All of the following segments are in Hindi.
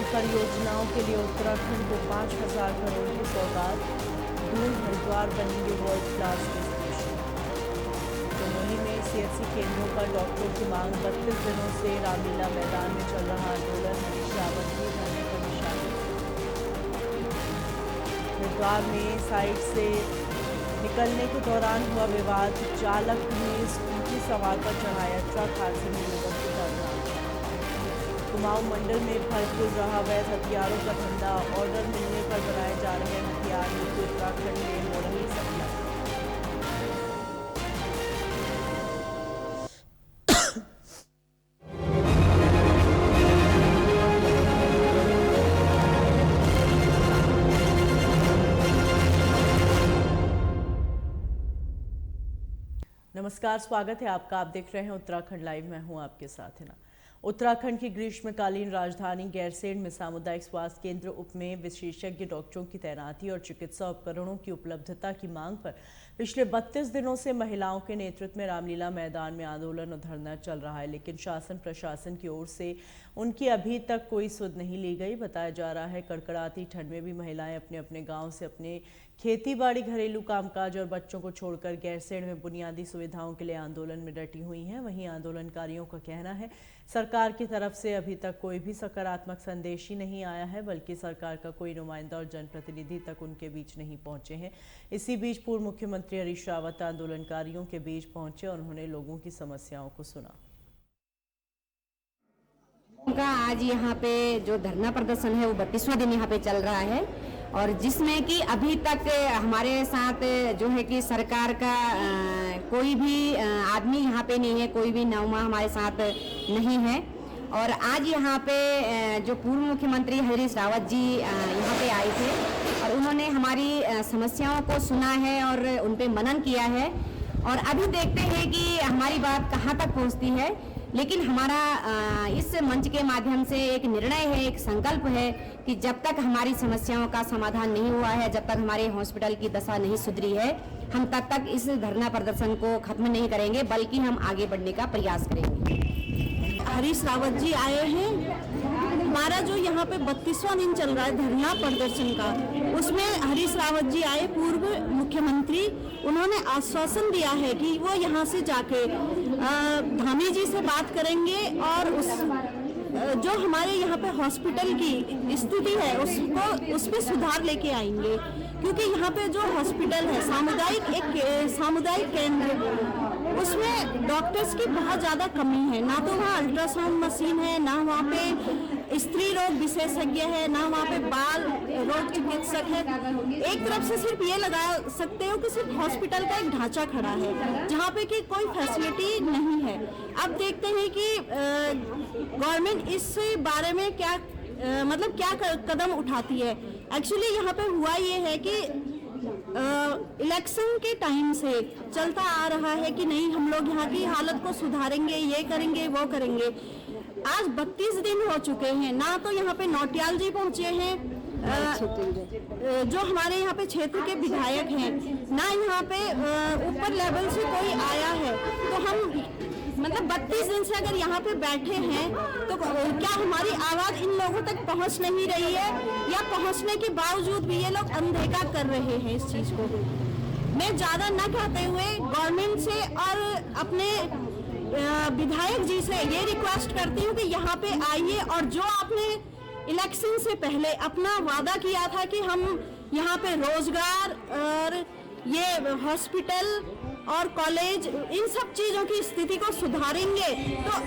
रेल परियोजनाओं के लिए उत्तराखंड को 5,000 करोड़ की सौगात। दून हरिद्वार बनेंगे वर्ल्ड क्लास डेस्टिनेशन। चमोली में सीएचसी केंद्रों पर डॉक्टरों की मांग। 32 दिनों से रामलीला मैदान में चल रहा आंदोलन। हरीश रावत भी धरने पर निशाने। हरिद्वार में साइट से निकलने के दौरान हुआ विवाद। चालक ने स्कूटी सवार पर चढ़ाया ट्रक। हादसे में युवक की जान। कुमाऊं मंडल में भरपूर रहा अवैध हथियारों का धंधा। ऑर्डर मिलने पर बनाए जा रहे हथियार यूपी उत्तराखंड में हो रही सप्लाई। नमस्कार, स्वागत है आपका। आप देख रहे हैं उत्तराखंड लाइव। मैं हूं आपके साथ हिना। उत्तराखंड की ग्रीष्मकालीन राजधानी गैरसैंण में सामुदायिक स्वास्थ्य केंद्र उप में विशेषज्ञ डॉक्टरों की तैनाती और चिकित्सा उपकरणों की उपलब्धता की मांग पर पिछले 32 दिनों से महिलाओं के नेतृत्व में रामलीला मैदान में आंदोलन और धरना चल रहा है, लेकिन शासन प्रशासन की ओर से उनकी अभी तक कोई सुध नहीं ली गई। बताया जा रहा है कड़कड़ाती ठंड में भी महिलाएं अपने अपने गाँव से अपने खेती-बाड़ी, घरेलू कामकाज और बच्चों को छोड़कर गैरसैंण में बुनियादी सुविधाओं के लिए आंदोलन में डटी हुई हैं। वहीं आंदोलनकारियों का कहना है सरकार की तरफ से अभी तक कोई भी सकारात्मक संदेश ही नहीं आया है, बल्कि सरकार का कोई नुमाइंदा और जनप्रतिनिधि तक उनके बीच नहीं पहुंचे हैं। इसी बीच पूर्व मुख्यमंत्री हरीश रावत आंदोलनकारियों के बीच पहुंचे और उन्होंने लोगों की समस्याओं को सुना। उनका आज यहाँ पे जो धरना प्रदर्शन है वो 32वां दिन यहाँ पे चल रहा है, और जिसमें कि अभी तक हमारे साथ जो है कि सरकार का कोई भी आदमी यहाँ पे नहीं है, कोई भी नुमा हमारे साथ नहीं है। और आज यहाँ पे जो पूर्व मुख्यमंत्री हरीश रावत जी यहाँ पे आए थे और उन्होंने हमारी समस्याओं को सुना है और उन पे मनन किया है, और अभी देखते हैं कि हमारी बात कहाँ तक पहुँचती है। लेकिन हमारा इस मंच के माध्यम से एक निर्णय है, एक संकल्प है कि जब तक हमारी समस्याओं का समाधान नहीं हुआ है, जब तक हमारे हॉस्पिटल की दशा नहीं सुधरी है, हम तब तक इस धरना प्रदर्शन को खत्म नहीं करेंगे, बल्कि हम आगे बढ़ने का प्रयास करेंगे। हरीश रावत जी आए हैं। हमारा जो यहाँ पे 32वां दिन चल रहा है धरना प्रदर्शन का, उसमें हरीश रावत जी आए, पूर्व मुख्यमंत्री। उन्होंने आश्वासन दिया है कि वो यहाँ से जाके धामी जी से बात करेंगे और उस जो हमारे यहाँ पे हॉस्पिटल की स्थिति है उस पे सुधार लेके आएंगे, क्योंकि यहाँ पे जो हॉस्पिटल है सामुदायिक केंद्र, उसमें डॉक्टर्स की बहुत ज़्यादा कमी है। ना तो वहाँ अल्ट्रासाउंड मशीन है, ना वहाँ पे स्त्री रोग विशेषज्ञ है, ना वहाँ पे बाल रोग चिकित्सक है। एक तरफ से सिर्फ ये लगा सकते हो कि सिर्फ हॉस्पिटल का एक ढांचा खड़ा है, जहाँ पे कि कोई फैसिलिटी नहीं है। अब देखते हैं कि गवर्नमेंट इस बारे में क्या कदम उठाती है। एक्चुअली यहाँ पे हुआ ये है कि इलेक्शन के टाइम से चलता आ रहा है कि नहीं, हम लोग यहाँ की हालत को सुधारेंगे, ये करेंगे, वो करेंगे। आज 32 दिन हो चुके हैं, ना तो यहाँ पे नौटियाल जी पहुँचे हैं, जो हमारे यहाँ पे क्षेत्र के विधायक हैं, ना यहाँ पे ऊपर लेवल से कोई आया है। तो हम 32 दिन से अगर यहाँ पे बैठे हैं तो क्या हमारी आवाज़ इन लोगों तक पहुँच नहीं रही है, या पहुँचने के बावजूद भी ये लोग अनदेखा कर रहे हैं इस चीज़ को। मैं ज़्यादा न कहते हुए गवर्नमेंट से और अपने विधायक जी से ये रिक्वेस्ट करती हूँ कि यहाँ पे आइए, और जो आपने इलेक्शन से पहले अपना वादा किया था कि हम यहाँ पे रोजगार और ये हॉस्पिटल और कॉलेज, इन सब चीज़ों की स्थिति को सुधारेंगे, तो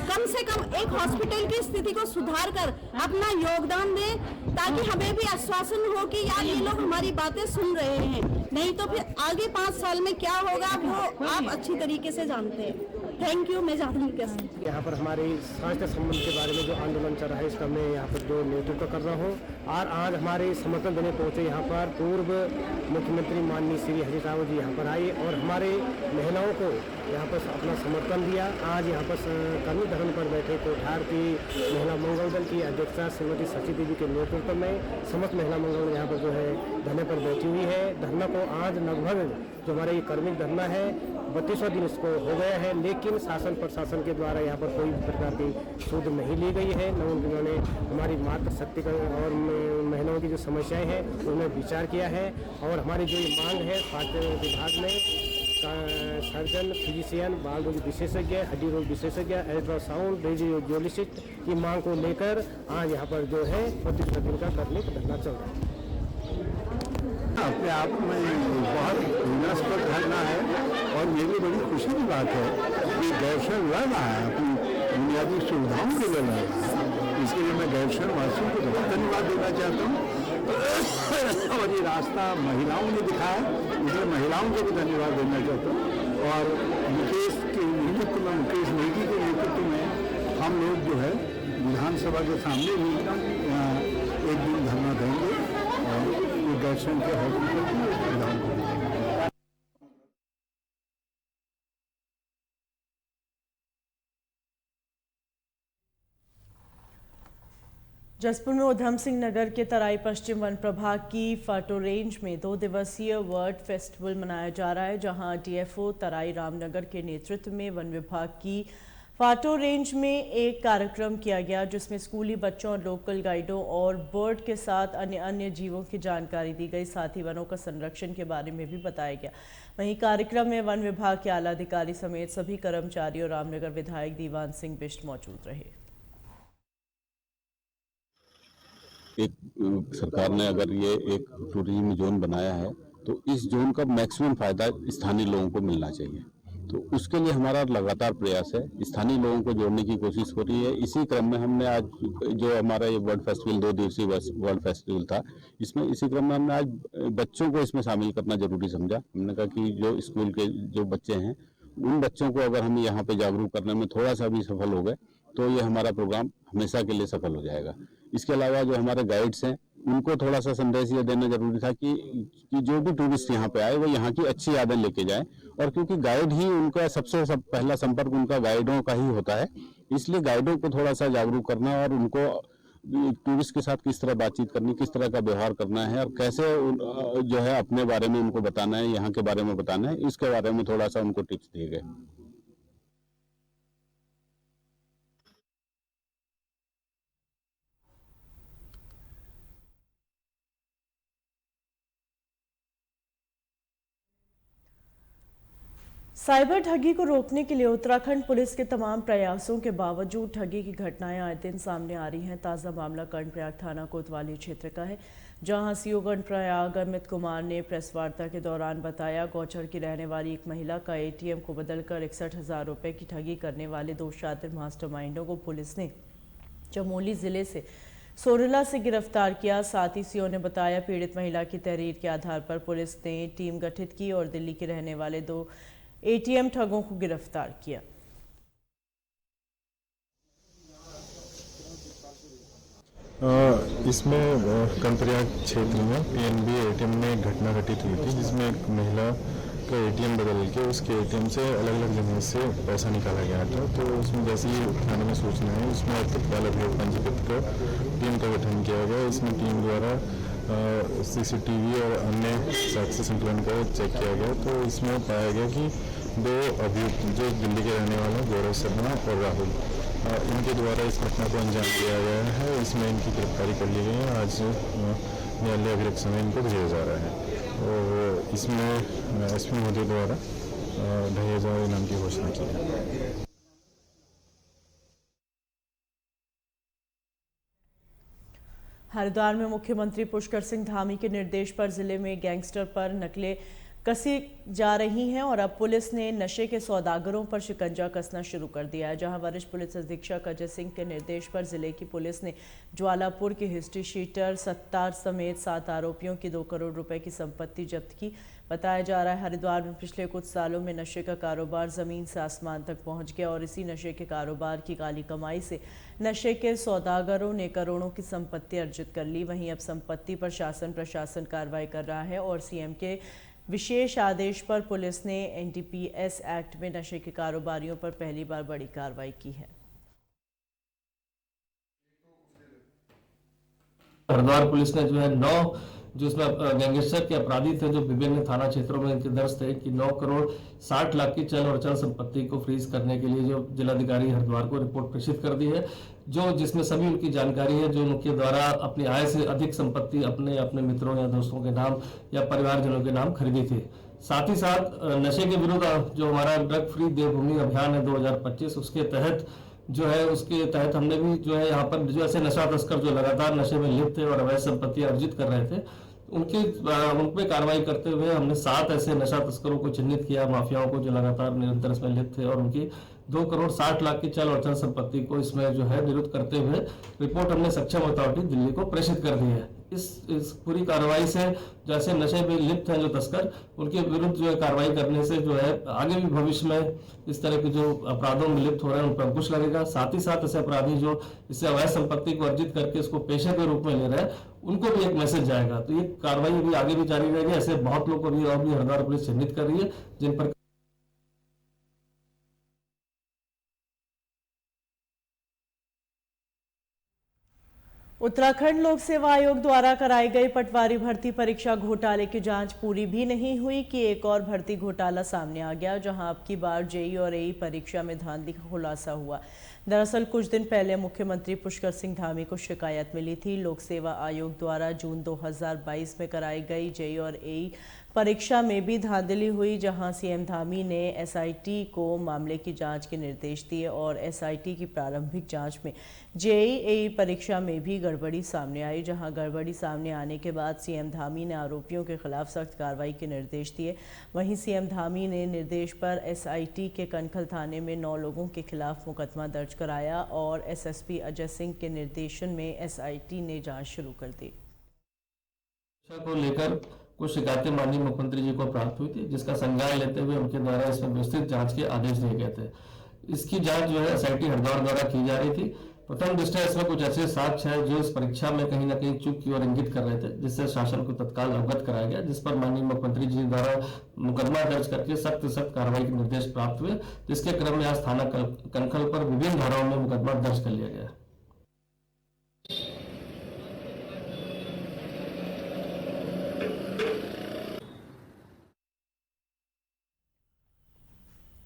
कम से कम एक हॉस्पिटल की स्थिति को सुधार कर अपना योगदान दें, ताकि हमें भी आश्वासन हो कि यार ये लोग हमारी बातें सुन रहे हैं। नहीं तो फिर आगे 5 साल में क्या होगा वो आप अच्छी तरीके से जानते हैं। Thank you. मैं ज़्यादा नहीं कह सकती। यहाँ पर हमारे स्वास्थ्य संबंध के बारे में जो आंदोलन चल रहा है, इसका मैं यहाँ पर जो नेतृत्व कर रहा हूँ, और आज हमारे समर्थन देने पहुँचे यहाँ पर पूर्व मुख्यमंत्री माननीय श्री हरीश रावत जी यहाँ पर आए और हमारे महिलाओं को यहाँ पर अपना समर्थन दिया। आज यहाँ पर कर्मी धरने पर बैठे कोठार की महिला मंगल दल की अध्यक्षा श्रीमती शशि देवी के नेतृत्व में समस्त महिला मंगल यहाँ पर जो है धरने पर बैठी हुई है। धरना को आज लगभग जो हमारा ये कर्मिक धरना है 32वां दिन इसको हो गया है, लेकिन शासन प्रशासन के द्वारा यहाँ पर कोई प्रकार की सूद नहीं ली गई है। न उन्होंने हमारी मातृशक्ति का और महिलाओं की जो समस्याएं हैं उनमें विचार किया है। और हमारी जो ये मांग है स्वास्थ्य विभाग में सर्जन, फिजिशियन, बाल रोग विशेषज्ञ, हड्डी रोग विशेषज्ञ, अल्ट्रासाउंड, रेडियोलॉजिस्ट की मांग को लेकर आज यहाँ पर जो है 32 दिन का करने का धरना चल रहा है। अपने आप में बहुत विनाशप्रद घटना है और ये भी बड़ी खुशी की बात है कि गैरसैंण लड़ रहा है, अपनी बुनियादी सुविधाओं के लिए लड़ रहा है। इसके लिए मैं गैरसैंण वासियों को बहुत धन्यवाद देना चाहता हूँ और ये रास्ता महिलाओं ने दिखाया, इसलिए महिलाओं को भी धन्यवाद देना चाहता हूँ। और मुकेश के नेतृत्व में, मुकेश नेगी के नेतृत्व में हम लोग जो है विधानसभा के सामने भी एक दिन धरना देंगे और गैरसैंण के हॉस्पिटल की सुविधाओं को। जसपुर में उधम सिंह नगर के तराई पश्चिम वन प्रभाग की फाटो रेंज में 2 दिवसीय वर्ड फेस्टिवल मनाया जा रहा है, जहां डीएफओ तराई रामनगर के नेतृत्व में वन विभाग की फाटो रेंज में एक कार्यक्रम किया गया, जिसमें स्कूली बच्चों और लोकल गाइडों और बर्ड के साथ अन्य जीवों की जानकारी दी गई। साथ ही वनों का संरक्षण के बारे में भी बताया गया। वहीं कार्यक्रम में वन विभाग के आला अधिकारी समेत सभी कर्मचारी और रामनगर विधायक दीवान सिंह बिष्ट मौजूद रहे। एक सरकार ने अगर ये एक टूरिज्म जोन बनाया है तो इस जोन का मैक्सिमम फायदा स्थानीय लोगों को मिलना चाहिए। तो उसके लिए हमारा लगातार प्रयास है, स्थानीय लोगों को जोड़ने की कोशिश हो रही है। इसी क्रम में हमने आज जो हमारा ये वर्ल्ड फेस्टिवल 2 दिवसीय वर्ल्ड फेस्टिवल था, इसमें इसी क्रम में हमने आज बच्चों को इसमें शामिल करना जरूरी समझा। हमने कहा कि जो स्कूल के जो बच्चे हैं उन बच्चों को अगर हम यहाँ पे जागरूक करने में थोड़ा सा भी सफल हो गए तो ये हमारा प्रोग्राम हमेशा के लिए सफल हो जाएगा। इसके अलावा जो हमारे गाइड्स हैं उनको थोड़ा सा संदेश ये देना जरूरी था कि जो भी टूरिस्ट यहाँ पे आए वो यहाँ की अच्छी यादें लेके जाएं, और क्योंकि गाइड ही उनका पहला संपर्क उनका गाइडों का ही होता है, इसलिए गाइडों को थोड़ा सा जागरूक करना और उनको टूरिस्ट के साथ किस तरह बातचीत करनी, किस तरह का व्यवहार करना है और कैसे जो है अपने बारे में उनको बताना है, यहाँ के बारे में बताना है, इसके बारे में थोड़ा सा उनको टिप्स दिए गए। साइबर ठगी को रोकने के लिए उत्तराखंड पुलिस के तमाम प्रयासों के बावजूद ठगी की घटनाएं आए दिन सामने आ रही हैं। ताज़ा मामला कर्णप्रयाग थाना कोतवाली क्षेत्र का है, जहां सीओ कर्णप्रयाग अमित कुमार ने प्रेस वार्ता के दौरान बताया गौचर की रहने वाली एक महिला का एटीएम को बदलकर 61,000 रुपये की ठगी करने वाले 2 शातिर मास्टरमाइंडों को पुलिस ने चमोली जिले से सोरला से गिरफ्तार किया। साथ ही सीओ ने बताया पीड़ित महिला की तहरीर के आधार पर पुलिस ने टीम गठित की और दिल्ली के रहने वाले 2 एटीएम ठगों को गिरफ्तार किया। इसमें कर्णप्रयाग क्षेत्र में पीएनबी एटीएम में एक घटना घटित हुई थी, जिसमें एक महिला का एटीएम बदल के उसके एटीएम से अलग अलग जगह से पैसा निकाला गया था। तो उसमें जैसे ही थाने में सूचना है, उसमें तत्काल अभियोग पंजीकृत कर टीम का गठन किया गया। इसमें टीम द्वारा सीसीटीवी और अन्य साक्ष्य संकलन कर चेक किया गया। तो इसमें पाया गया कि 2 अभियुक्त जो दिल्ली के रहने वाले गौरव शर्मा और राहुल, इनके द्वारा इस घटना को अंजाम दिया गया है। इसमें इनकी गिरफ्तारी कर ली गई है। आज न्यायालय अभिरक्त समय इनको भेजा जा रहा है और इसमें एसपी महोदय द्वारा 2,500 इनाम की घोषणा की है। हरिद्वार में मुख्यमंत्री पुष्कर सिंह धामी के निर्देश पर जिले में गैंगस्टर पर नकलें कसी जा रही हैं और अब पुलिस ने नशे के सौदागरों पर शिकंजा कसना शुरू कर दिया है। जहां वरिष्ठ पुलिस अधीक्षक अजय सिंह के निर्देश पर जिले की पुलिस ने ज्वालापुर के हिस्ट्री शीटर सत्तार समेत 7 आरोपियों की 2 करोड़ रुपए की संपत्ति जब्त की। बताया जा रहा है हरिद्वार में पिछले कुछ सालों में नशे का कारोबार जमीन से आसमान तक पहुंच गया और इसी नशे के कारोबार की काली कमाई से नशे के सौदागरों ने करोड़ों की संपत्ति अर्जित कर ली। वहीं अब संपत्ति पर शासन प्रशासन कार्रवाई कर रहा है और सीएम के विशेष आदेश पर पुलिस ने एनडीपीएस एक्ट में नशे के कारोबारियों पर पहली बार बड़ी कार्रवाई की है। हरिद्वार पुलिस ने जो है 9 जो इसमें गैंगस्टर के अपराधी थे जो विभिन्न थाना क्षेत्रों में इनके दर्ज थे कि 9 करोड़ 60 लाख की चल और अचल संपत्ति को फ्रीज करने के लिए जो जिलाधिकारी हरिद्वार को रिपोर्ट प्रेषित कर दी है, जो जिसमें सभी उनकी जानकारी है, जो उनके द्वारा अपनी आय से अधिक संपत्ति अपने मित्रों या दोस्तों के नाम या परिवारजनों के नाम खरीदी थी। साथ ही साथ नशे के विरुद्ध जो हमारा ड्रग फ्री देवभूमि अभियान है 2025, उसके तहत हमने भी जो है यहाँ पर जो ऐसे नशा तस्कर जो लगातार नशे में लिप्त थे और अवैध संपत्ति अर्जित कर रहे थे, उन पे कार्रवाई करते हुए हमने 7 ऐसे नशा तस्करों को चिन्हित किया, माफियाओं को जो लगातार निरंतर इसमें लिप्त थे, और उनकी 2 करोड़ 60 लाख की चल और अचल संपत्ति को इसमें जो है निरुद्ध करते हुए रिपोर्ट हमने सक्षम अथॉरिटी दिल्ली को प्रेषित कर दी है। इस पूरी कार्रवाई से जैसे नशे में लिप्त हैं जो तस्कर, उनके विरुद्ध जो है कार्रवाई करने से जो है आगे भी भविष्य में इस तरह के जो अपराधों में लिप्त हो रहे हैं उन पर अंकुश लगेगा। साथ ही साथ ऐसे अपराधी जो इससे अवैध संपत्ति को अर्जित करके इसको पेशे के रूप में ले रहे हैं, उनको भी एक मैसेज जाएगा। तो ये कार्रवाई अभी आगे भी जारी रहेगी। ऐसे बहुत लोग को भी और भी हरिद्वार पुलिस चिन्हित कर रही है जिन पर उत्तराखंड लोक सेवा आयोग द्वारा कराई गई पटवारी भर्ती परीक्षा घोटाले की जांच पूरी भी नहीं हुई कि एक और भर्ती घोटाला सामने आ गया, जहां अब की बार जेई और एई परीक्षा में धांधली का खुलासा हुआ। दरअसल कुछ दिन पहले मुख्यमंत्री पुष्कर सिंह धामी को शिकायत मिली थी। लोक सेवा आयोग द्वारा जून 2022 में कराई गई जेई और एई परीक्षा में भी धांधली हुई, जहां सीएम धामी ने एसआईटी को मामले की जांच के निर्देश दिए और एसआईटी की प्रारंभिक जांच में जेई एई परीक्षा में भी गड़बड़ी सामने आई, जहां गड़बड़ी सामने आने के बाद सीएम धामी ने आरोपियों के खिलाफ सख्त कार्रवाई के निर्देश दिए। वहीं सीएम धामी ने निर्देश पर एसआईटी के कनखल थाने में 9 लोगों के खिलाफ मुकदमा दर्ज कराया और एसएसपी अजय सिंह के निर्देशन में एसआईटी ने जांच शुरू कर दी। को लेकर कुछ शिकायतें माननीय मुख्यमंत्री जी को प्राप्त हुई थी, जिसका संज्ञान लेते हुए उनके द्वारा इसमें विस्तृत जांच के आदेश दिए गए थे। इसकी जांच जो है एसआईटी हरिद्वार द्वारा की जा रही थी। प्रथम दृष्टया इसमें कुछ ऐसे साक्ष्य हैं जो इस परीक्षा में कहीं ना कहीं चूक की ओर इंगित कर रहे थे, जिससे शासन को तत्काल अवगत कराया गया, जिस पर माननीय मुख्यमंत्री जी द्वारा मुकदमा दर्ज करके सख्त कार्रवाई के निर्देश प्राप्त हुए, जिसके क्रम में आज थाना कनखल पर विभिन्न धाराओं में मुकदमा दर्ज कर लिया गया।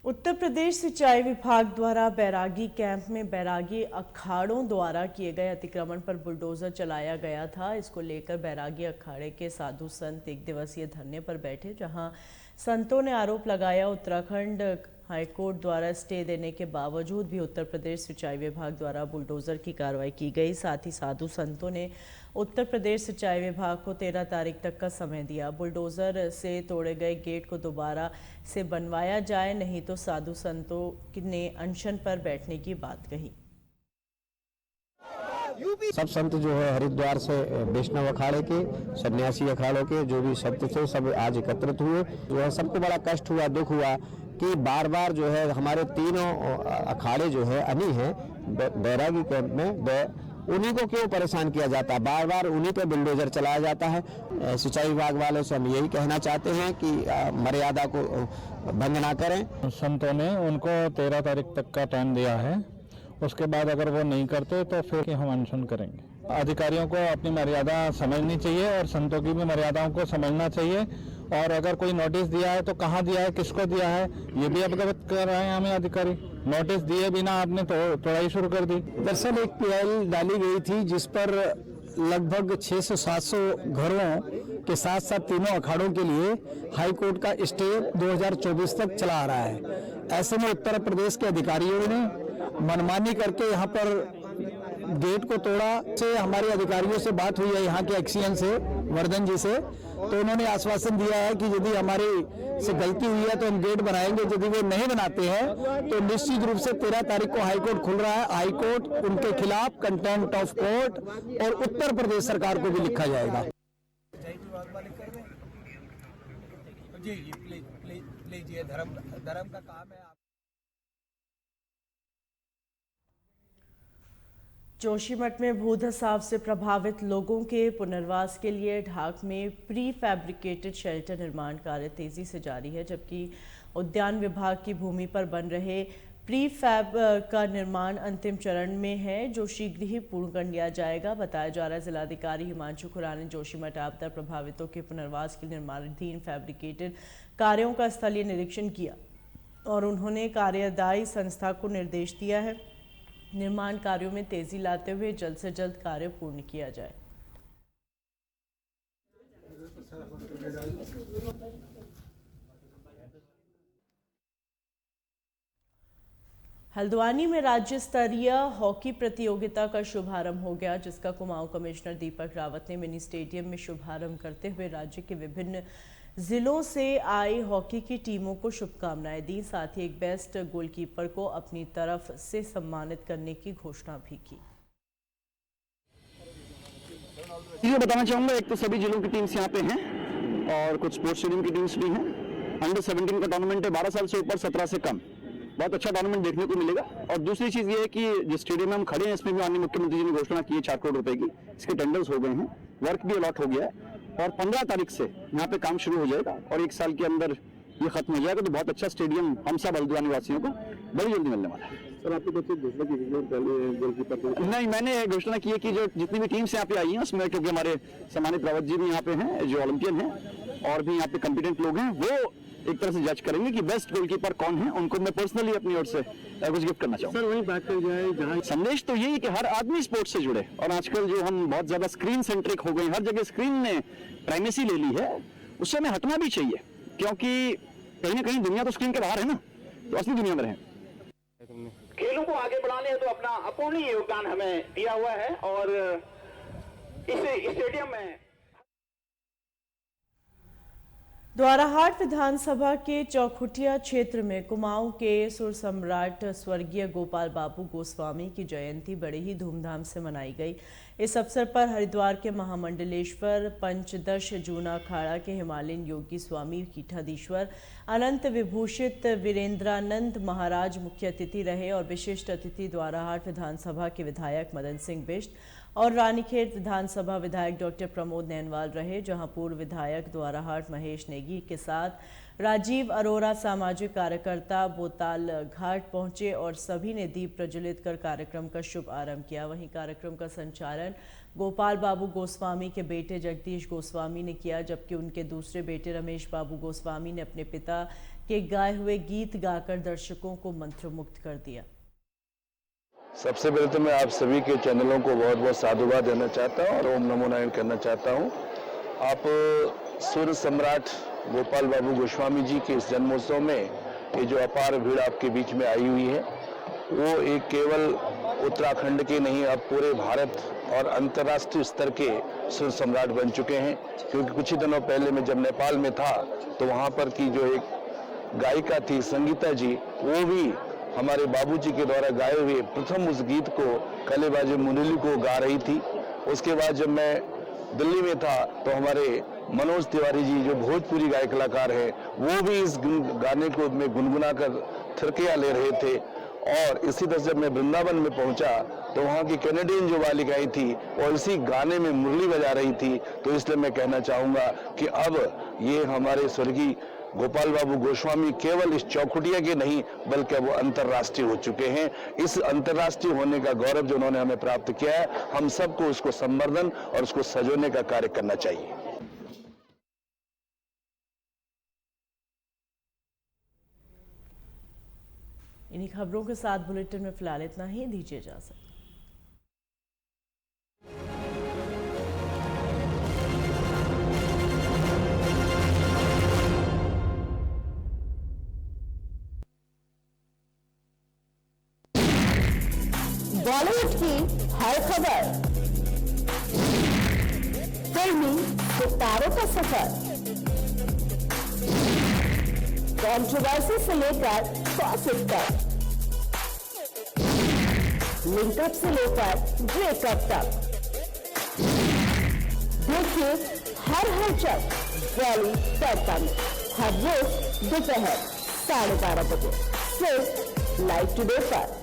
उत्तर प्रदेश सिंचाई विभाग द्वारा बैरागी कैंप में बैरागी अखाड़ों द्वारा किए गए अतिक्रमण पर बुलडोजर चलाया गया था। इसको लेकर बैरागी अखाड़े के साधु संत 1 दिवसीय धरने पर बैठे, जहां संतों ने आरोप लगाया उत्तराखंड हाईकोर्ट द्वारा स्टे देने के बावजूद भी उत्तर प्रदेश सिंचाई विभाग द्वारा बुलडोजर की कार्रवाई की गई। साथ ही साधु संतों ने उत्तर प्रदेश सिंचाई विभाग को 13 तारीख तक का समय दिया। बुलडोजर से तोड़े गए गेट को दोबारा से बनवाया जाए, नहीं तो साधु संतों ने अनशन पर बैठने की बात कही। सब संत जो है हरिद्वार से वैष्णव अखाड़े के, सन्यासी अखाड़ों के जो भी संत थे सब आज एकत्रित हुए। जो है सबको बड़ा कष्ट हुआ, दुख हुआ कि बार बार जो है हमारे तीनों अखाड़े जो है अनी हैं बैरागी कैंप में, उन्हीं को क्यों परेशान किया जाता है, बार बार उन्हीं पे बुलडोजर चलाया जाता है। सिंचाई विभाग वालों से हम यही कहना चाहते हैं कि मर्यादा को भंग ना करें। संतों ने उनको 13 तारीख तक का टाइम दिया है, उसके बाद अगर वो नहीं करते तो फिर हम अनशन करेंगे। अधिकारियों को अपनी मर्यादा समझनी चाहिए और संतों की भी मर्यादाओं को समझना चाहिए, और अगर कोई नोटिस दिया है तो कहाँ दिया है, किसको दिया है, ये भी अवगत कर रहे हैं हमें अधिकारी। नोटिस दिए बिना आपने तोड़ाई शुरू कर दी। दरअसल एक पीएल डाली गई थी जिस पर लगभग 600-700 घरों के साथ साथ तीनों अखाड़ों के लिए हाई कोर्ट का स्टे 2024 तक चला आ रहा है। ऐसे में उत्तर प्रदेश के अधिकारियों ने मनमानी करके यहाँ पर गेट को तोड़ा। से हमारे अधिकारियों से बात हुई है यहाँ के एक्सीएन से, वर्धन जी से, तो उन्होंने आश्वासन दिया है कि यदि हमारी से गलती हुई है तो हम गेट बनाएंगे, यदि वो नहीं बनाते हैं तो निश्चित रूप से 13 तारीख को हाईकोर्ट खुल रहा है। हाईकोर्ट उनके खिलाफ कंटेम्प्ट ऑफ कोर्ट और उत्तर प्रदेश सरकार को भी लिखा जाएगा। जी धर्म का काम है। जोशीमठ में भूधसाव से प्रभावित लोगों के पुनर्वास के लिए ढाक में प्री फैब्रिकेटेड शेल्टर निर्माण कार्य तेजी से जारी है, जबकि उद्यान विभाग की भूमि पर बन रहे प्री फैब का निर्माण अंतिम चरण में है, जो शीघ्र ही पूर्ण कर लिया जाएगा। बताया जा रहा है जिलाधिकारी हिमांशु खुराना ने जोशीमठ आपदा प्रभावितों के पुनर्वास के निर्माणाधीन फैब्रिकेटेड कार्यों का स्थलीय निरीक्षण किया और उन्होंने कार्यदायी संस्था को निर्देश दिया है निर्माण कार्यों में तेजी लाते हुए जल्द से जल्द कार्य पूर्ण किया जाए। हल्द्वानी में राज्य स्तरीय हॉकी प्रतियोगिता का शुभारंभ हो गया, जिसका कुमाऊं कमिश्नर दीपक रावत ने मिनी स्टेडियम में शुभारंभ करते हुए राज्य के विभिन्न जिलों से आई हॉकी की टीमों को शुभकामनाएं दी। साथ ही एक बेस्ट गोलकीपर को अपनी तरफ से सम्मानित करने की घोषणा भी की। ये बताना चाहूंगा, एक तो सभी जिलों की टीम्स यहाँ पे हैं और कुछ स्पोर्ट्स स्टेडियम की टीम्स भी हैं। अंडर 17 का टूर्नामेंट है, 12 साल से ऊपर, 17 से कम। बहुत अच्छा टूर्नामेंट देखने को मिलेगा। और दूसरी चीज ये है कि जिस स्टेडियम में हम खड़े हैं, इसमें भी माननीय मुख्यमंत्री जी ने घोषणा की है 4 करोड़ रुपए की। इसके टेंडर्स हो गए हैं, वर्क भी अलॉट हो गया है और 15 तारीख से यहाँ पे काम शुरू हो जाएगा और 1 साल के अंदर ये खत्म हो जाएगा। तो बहुत अच्छा स्टेडियम हम सब हल्द्वानी वासियों को बड़ी जल्दी मिलने वाला है। सर, आपको कुछ घोषणा की गोलकीपर? नहीं, मैंने घोषणा की है कि जो जितनी भी टीम्स यहाँ पे आई हैं उसमें, क्योंकि हमारे सम्मानित रावत जी भी यहाँ पे हैं जो ओलंपियन हैं और भी यहाँ पे कॉम्पिटेंट लोग हैं, वो एक तरह से जज करेंगे कि बेस्ट गोलकीपर कौन है। उनको मैं पर्सनली अपनी ओर से कुछ गिफ्ट करना चाहूँगा। सर, वही बात कर जाए जहाँ संदेश तो यही है कि हर आदमी स्पोर्ट्स से जुड़े। और आजकल जो हम बहुत ज्यादा स्क्रीन सेंट्रिक हो गए, हर जगह स्क्रीन ने प्राइमेसी ले ली है, उससे हमें हटना भी चाहिए, क्योंकि कहीं ना कहीं दुनिया तो स्क्रीन के बाहर है ना, तो असली दुनिया में रहें। खेलों को आगे बढ़ाने हेतु अपना अपूर्णीय योगदान हमें दिया हुआ है और इस स्टेडियम में द्वाराहाट विधानसभा के चौखुटिया क्षेत्र में कुमाऊं के सुर सम्राट स्वर्गीय गोपाल बाबू गोस्वामी की जयंती बड़े ही धूमधाम से मनाई गई। इस अवसर पर हरिद्वार के महामंडलेश्वर पंचदश जूना अखाड़ा के हिमालयन योगी स्वामी कीठाधीश्वर अनंत विभूषित वीरेंद्रानंद महाराज मुख्य अतिथि रहे और विशिष्ट अतिथि द्वाराहाट विधानसभा के विधायक मदन सिंह बिष्ट और रानीखेत विधानसभा विधायक डॉक्टर प्रमोद नैनवाल रहे, जहां पूर्व विधायक द्वाराहाट महेश नेगी के साथ राजीव अरोरा सामाजिक कार्यकर्ता बोताल घाट पहुंचे और सभी ने दीप प्रज्वलित कर कार्यक्रम का शुभ आरंभ किया। वहीं कार्यक्रम का संचालन गोपाल बाबू गोस्वामी के बेटे जगदीश गोस्वामी ने किया, जबकि उनके दूसरे बेटे रमेश बाबू गोस्वामी ने अपने पिता के गाए हुए गीत गाकर दर्शकों को मंत्रमुग्ध कर दिया। सबसे पहले तो मैं आप सभी के चैनलों को बहुत बहुत साधुवाद देना चाहता हूँ और ओम नमो नारायण करना चाहता हूँ। आप सुर सम्राट गोपाल बाबू गोस्वामी जी के इस जन्मोत्सव में ये जो अपार भीड़ आपके बीच में आई हुई है, वो एक केवल उत्तराखंड के नहीं, अब पूरे भारत और अंतर्राष्ट्रीय स्तर के सुर सम्राट बन चुके हैं। क्योंकि कुछ ही दिनों पहले मैं जब नेपाल में था तो वहाँ पर की जो एक गायिका थी संगीता जी, वो भी हमारे बाबूजी के द्वारा गाए हुए प्रथम उस गीत को कलेबाजे मुरली को गा रही थी। उसके बाद जब मैं दिल्ली में था तो हमारे मनोज तिवारी जी जो भोजपुरी गायक कलाकार हैं, वो भी इस गाने को में गुनगुना कर थिरकियाँ ले रहे थे। और इसी तरह जब मैं वृंदावन में पहुंचा तो वहाँ की कैनेडियन जो बालिकाएं थी और इसी गाने में मुरली बजा रही थी। तो इसलिए मैं कहना चाहूँगा कि अब ये हमारे स्वर्गीय गोपाल बाबू गोस्वामी केवल इस चौखुटिया के नहीं बल्कि वो अंतर्राष्ट्रीय हो चुके हैं। इस अंतर्राष्ट्रीय होने का गौरव जो उन्होंने हमें प्राप्त किया है, हम सबको उसको संवर्धन और उसको सजोने का कार्य करना चाहिए। इन्हीं खबरों के साथ बुलेटिन में फिलहाल इतना ही। दीजिए इजाजत। बॉलीवुड की हर खबर, फिल्मी सितारों का सफर, कंट्रोवर्सी से लेकर गॉसिप तक, लिंकअप से लेकर ब्रेकअप तक, देखिए हर हलचल वॉली तड़का में हर रोज दोपहर 12:30 बजे सिर्फ लाइव टुडे पर।